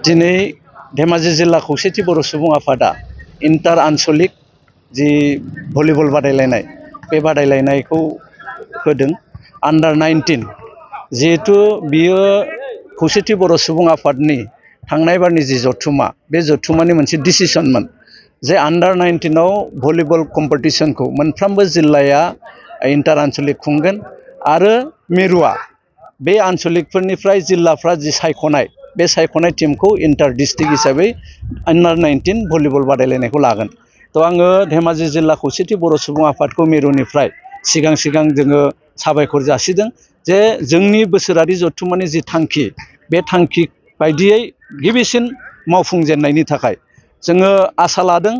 दिनै धेमाजि जिल्ला खौसेथि बर' सुबुं आफादा इन्टार आनसलिक जि भलिबल बादायलायनाय बे बादायलायनायखौ होदों आन्डार 19 जिहेतु बियो खौसेथि बर' सुबुं आफादनि थांनाय बारनि जि जथुमा बे जथुमानि मोनसे डिसिसनमोन जे आन्डार 19 आव भलिबल कम्पिटिशनखौ मोनफ्रोमबो जिल्लाया इन्टार आनसलिक खुंगोन आरो मिरुआ बे आनसलिकफोरनिफ्राय जिल्लाफ्रा जि सायख'नाय बे सायख'नाय टीमखौ इन्टार डिस्ट्रिक्ट हिसाबै आन्डार 19 भलिबल बादायलायनायखौ लागोन। थ' आङो धेमाजि जिल्ला खौसेथि बर' सुबुं आफादखौ मिरुनिफ्राय सिगां जोङो साबायखर जासिदों जे जोंनि बोसोरारि जथुमानि जि थांखि बे थांखि बायदियै गिबिसिन मावफुंजेननायनि थाखाय जोङो आसा लादों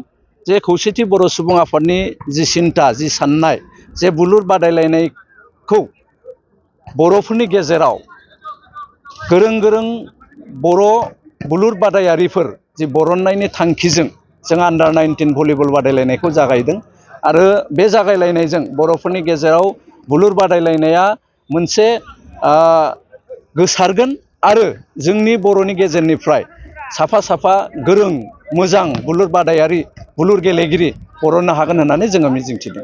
जे खौसेथि बर' सुबुं आफादनि जि सिन्था जि साननाय जे बुलुर बादायलायनायखौ बर'फोरनि गेजेराव गोरों बर' बुलुर बादायारिफोर जि बरननायनि थांखिजों जों आन्डार 19 भलिबल बादायलायनायखौ जागायदों आरो बे जागायलायनायजों बर'फोरनि गेजेराव बुलुर बादायलायनाया मोनसे गोसारगोन आरो जोंनि बर'नि गेजेरनिफ्राय साफा गोरों मोजां बुलुर बादायारि बुलुर गेलेगिरि बरननो हागोन होननानै जोङो मिजिंथिदों।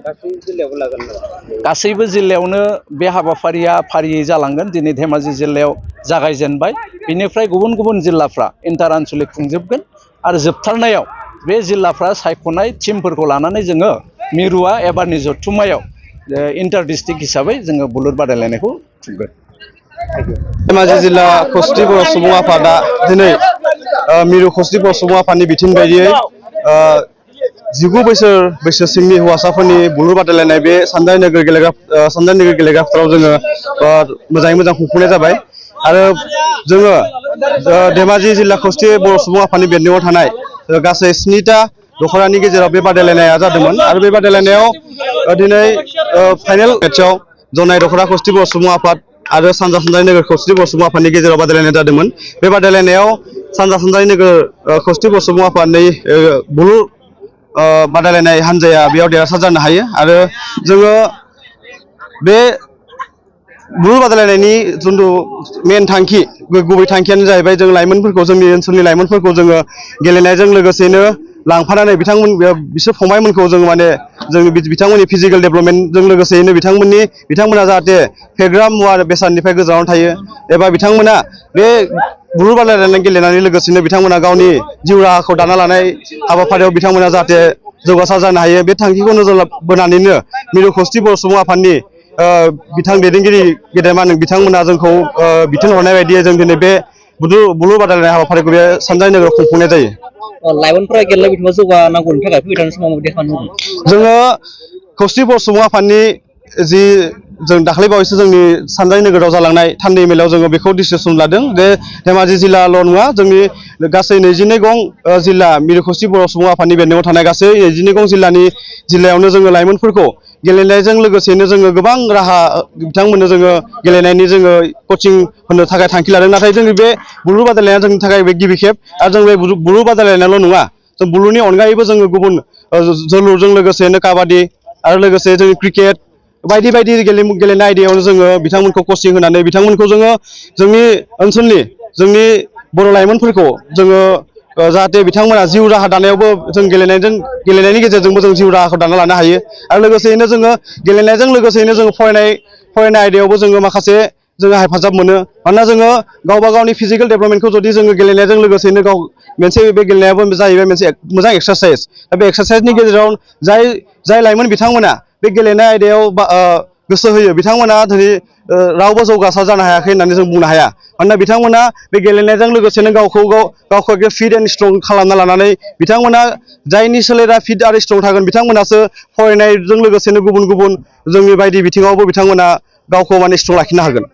गासैबो जिल्लायावनो बे हाबाफारिया फारियै जालांगोन। दिनै धेमाजि जिल्लायाव जागायजेनबाय, बिनिफ्राय गुबुन जिल्लाफ्रा इन्टार आनसलिक खुंजोबगोन आरो जोबथारनायाव बे जिल्लाफ्रा सायख'नाय टीमफोरखौ लानानै जोङो मिरुआ एबारनि जथुम्मायाव इन्टार डिस्ट्रिक्ट हिसाबै जोङो बुलुर बादायलायनायखौ खुंगोन। धेमाजि जिल्ला खौसेथि बर' सुबुं आफादा दिनै मिरु खौसेथि बर' सुबुं आफादनि बिथोन बायदियै 19 बोसोर बैसोसिमनि हौवासाफोरनि बुलुर बादायलायनाय बे सानजारि नोगोर गेलेग्रा फोथाराव जोङो मोजाङै मोजां खुंफुंनाय जाबाय आरो जोङो धेमाजि जिल्ला खौसेथि बर' सुबुं आफादनि बेन्दोङाव थानाय गासै 7टा दख'रानि गेजेराव बे बादायलायनाया जादोंमोन आरो बे बादायलायनायाव दिनै फाइनाल मेटसआव जनाय दख'रा खौसेथि बर' सुबुं आफाद आरो सानजा सानजारि नोगोर खौसेथि बर' सुबुं आफादनि गेजेराव बादायलायनाय जादोंमोन। बे बादायलायनायाव सानजा सानजारि नोगोर खौसेथि बर' सुबुं आफादनि बुलुर बादायलायनाय हान्जाया बेयाव देरहासार जानो हायो आरो जोङो बे बुलुर बादायलायनायनि जिथु मेन थांखि गुबै थांखियानो जाहैबाय जों लाइमोनफोरखौ जोंनि ओनसोलनि लाइमोनफोरखौ जोङो गेलेनायजों लोगोसेनो लांफानानै बिसोर फंबायमोनखौ जों माने जोंनि बिथांमोननि फिजिकेल डेभेलपमेन्टजों लोगोसेयैनो बिथांमोना जाहाथे फेग्रा मुवा बेसादनिफ्राय गोजानाव थायो एबा बिथांमोना बे बुलुर बादायलायनाय गेलेनायनि लोगोसेनो बिथांमोना गावनि जिउ राहाखौ दाना लानाय हाबाफारियाव बिथांमोना जाहाथे जौगासार जानो हायो बे थांखिखौ नोजोर बोनानैनो मिरु खौसेथि बर' सुबुं आफादनि दैदेनगिरि गेदेमा बिथांमोना जोंखौ बिथोन हरनाय बायदियै जों दिनै बे बुलुर बादायलायनाय हाबाफारिखौ बे सानजारि नोगोराव खुंफुंनाय जायो। लाइमोनफोरा गेलेनाय बिथिङाव जौगानांगौनि थाखाय फैबाय थानाय समाव माबायदि खामानि मावगोन? जोङो खौसेथि बर' सुबुं आफादनि जि जों दाखालि बावैसो जोंनि सानजारि नोगोराव जालांनाय थान्दै मेलाव जोङो बेखौ डिसिसन लादों जे धेमाजि जिल्लाल' नङा जोंनि गासै 22 गं जिल्ला मिरु खौसेथि बर' सुबुं आफादनि बेन्दोङाव थानाय गासै 22 गं जिल्लायावनो जोङो लाइमोनफोरखौ गेलेनायजों लोगोसेनो जोङो गोबां राहा बिथांमोननो जोङो गेलेनायनि जोङो कचिं होनो थाखाय थांखि लादों। नाथाय जोंनि बे बुलुर बादायलायनाया जोंनि थाखाय बे गिबि खेब आरो जों बे बुलुर बादायलायनायल' नङा, जों बुलुरनि अनगायैबो जोङो गुबुन जोलुरजों लोगोसेनो काबादि आरो लोगोसे जों क्रिकेट बायदि गेलेनाय आयदायावनो जोङो बिथांमोनखौ कचिं होनानै बिथांमोनखौ जोङो जोंनि ओनसोलनि जोंनि बर' लाइमोनफोरखौ जोङो जाहाथे बिथांमोना जिउ राहा दानायावबो जों गेलेनायनि गेजेरजोंबो जों जिउ राहाखौ दाना लानो हायो आरो लोगोसेयैनो जोङो गेलेनायजों लोगोसेयैनो जोङो फरायनाय आयदायावबो जोङो माखासे जोङो हेफाजाब मोनो। मानोना जोङो गावबा गावनि फिजिकेल डेभेलपमेन्टखौ जुदि जोङो गेलेनायजों लोगोसेनो मोनसे बे गेलेनायाबो जाहैबाय मोनसे मोजां एक्सारसाइस। दा बे एक्सारसाइसनि गेजेराव जाय लाइमोन बिथांमोना बे गेलेनाय आयदायाव गोसो होयो बिथांमोना दिनै रावबो जौगासार जानो हायाखै होननानै जों बुंनो हाया। मानोना बिथांमोना बे गेलेनायजों लोगोसेनो गावखौ फिट एन्ड स्ट्रं खालामना लानानै बिथांमोना जायनि सोलेरा फिट आरो स्ट्रं थागोन बिथांमोनासो फरायनायजों लोगोसेनो गुबुन जोंनि बायदि बिथिङावबो बिथांमोना गावखौ माने स्ट्रं लाखिनो हागोन।